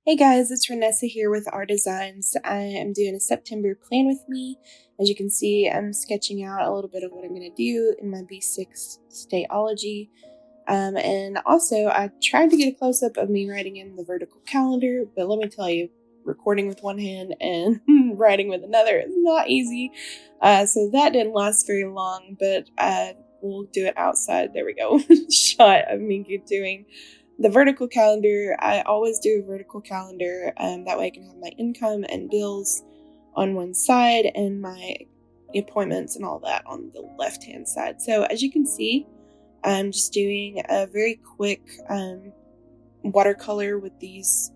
Hey guys, it's Renessa here with R.Designs. I am doing a September plan with me. As you can see, I'm sketching out a little bit of what I'm going to do in my B6 Stateology. And also, I tried to get a close-up of me writing in the vertical calendar, but let me tell you, recording with one hand and writing with another is not easy. So that didn't last very long, but we'll do it outside. There we go. Shot of me doing the vertical calendar. I always do a vertical calendar. That way I can have my income and bills on one side and my appointments and all that on the left-hand side. So as you can see, I'm just doing a very quick watercolor with these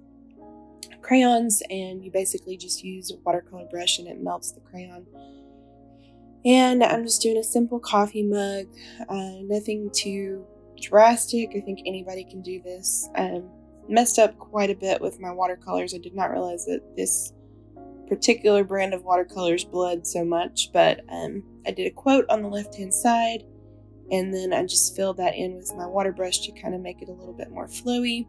crayons, and you basically just use a watercolor brush and it melts the crayon. And I'm just doing a simple coffee mug, nothing too drastic. I think anybody can do this. Messed up quite a bit with my watercolors. I did not realize that this particular brand of watercolors bled so much, but I did a quote on the left-hand side, and then I just filled that in with my water brush to kind of make it a little bit more flowy.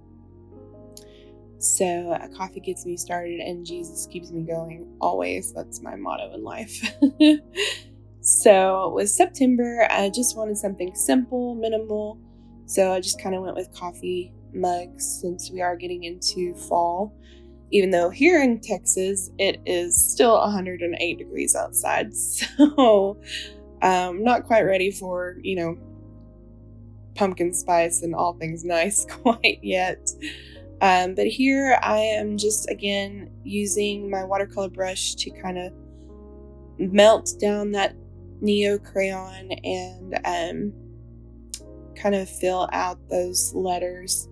So coffee gets me started and Jesus keeps me going always. That's my motto in life. So with September, I just wanted something simple, minimal. So I just kind of went with coffee mugs since we are getting into fall. Even though here in Texas, it is still 108 degrees outside. So not quite ready for, pumpkin spice and all things nice quite yet. But here I am just, again, using my watercolor brush to kind of melt down that Neo crayon and kind of fill out those letters.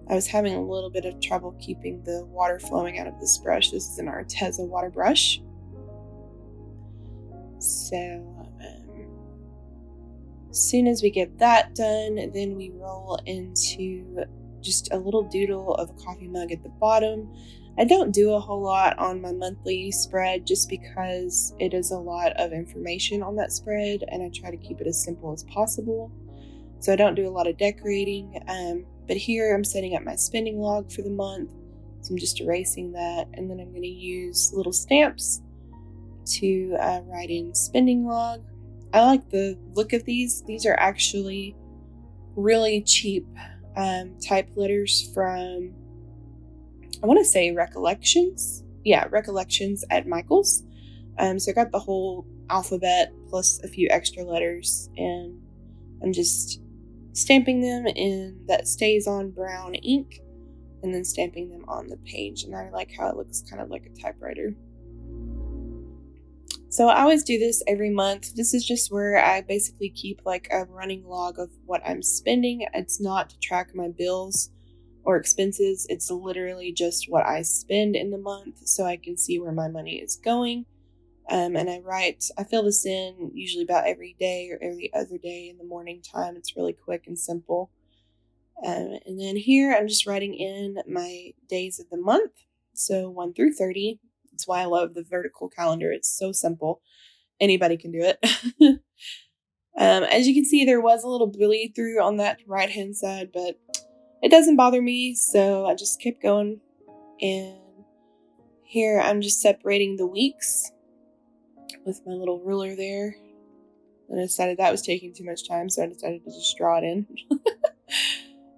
I was having a little bit of trouble keeping the water flowing out of this brush. This is an Arteza water brush. So as soon as we get that done, then we roll into just a little doodle of a coffee mug at the bottom. I don't do a whole lot on my monthly spread just because it is a lot of information on that spread, and I try to keep it as simple as possible. So I don't do a lot of decorating, but here I'm setting up my spending log for the month. So I'm just erasing that, and then I'm going to use little stamps to write in spending log. I like the look of these. These are actually really cheap type letters from, I want to say Recollections. Yeah, Recollections at Michael's. So I got the whole alphabet plus a few extra letters, and I'm just stamping them in that stays on brown ink and then stamping them on the page. And I like how it looks kind of like a typewriter. So I always do this every month. This is just where I basically keep like a running log of what I'm spending. It's not to track my bills or expenses. It's literally just what I spend in the month so I can see where my money is going. And I fill this in usually about every day or every other day in the morning time. It's really quick and simple. And then here I'm just writing in my days of the month. So 1 through 30. That's why I love the vertical calendar. It's so simple. Anybody can do it. As you can see, there was a little bleed through on that right-hand side, but it doesn't bother me. So I just kept going. And here I'm just separating the weeks with my little ruler there. And I decided that was taking too much time, so I decided to just draw it in.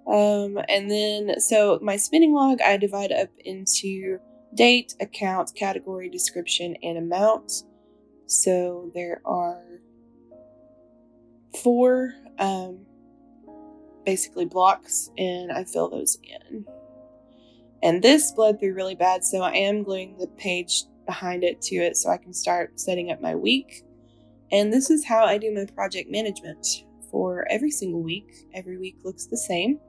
And then, so my spending log, I divide up into date, account, category, description, and amount. So there are 4 basically blocks, and I fill those in. And this bled through really bad, so I am gluing the page behind it to it so I can start setting up my week. And this is how I do my project management for every single week. Every week looks the same.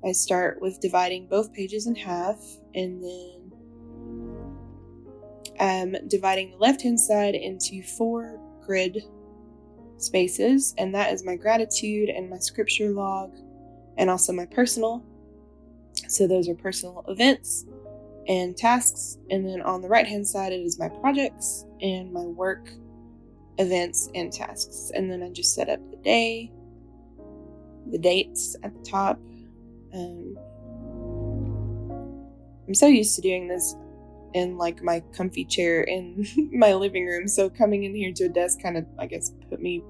I start with dividing both pages in half, and then dividing the left-hand side into 4 grid spaces, and that is my gratitude and my scripture log, and also my personal. So those are personal events and tasks, and then on the right-hand side it is my projects and my work events and tasks. And then I just set up the day, the dates at the top, I'm so used to doing this in like my comfy chair in my living room. So coming in here to a desk kind of, I guess, put me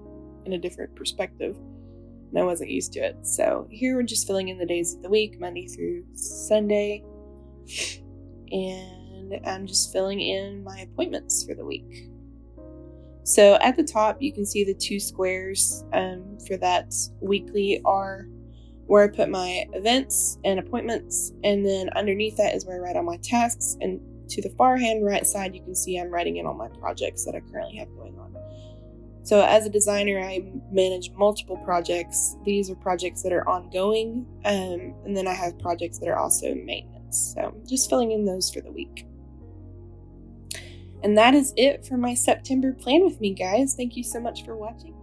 in a different perspective. And I wasn't used to it. So here we're just filling in the days of the week, Monday through Sunday. And I'm just filling in my appointments for the week. So at the top, you can see the 2 squares for that weekly are where I put my events and appointments. And then underneath that is where I write all my tasks. And to the far hand right side, you can see I'm writing in all my projects that I currently have going on. So as a designer, I manage multiple projects. These are projects that are ongoing. And then I have projects that are also maintenance. So just filling in those for the week. And that is it for my September plan with me, guys. Thank you so much for watching.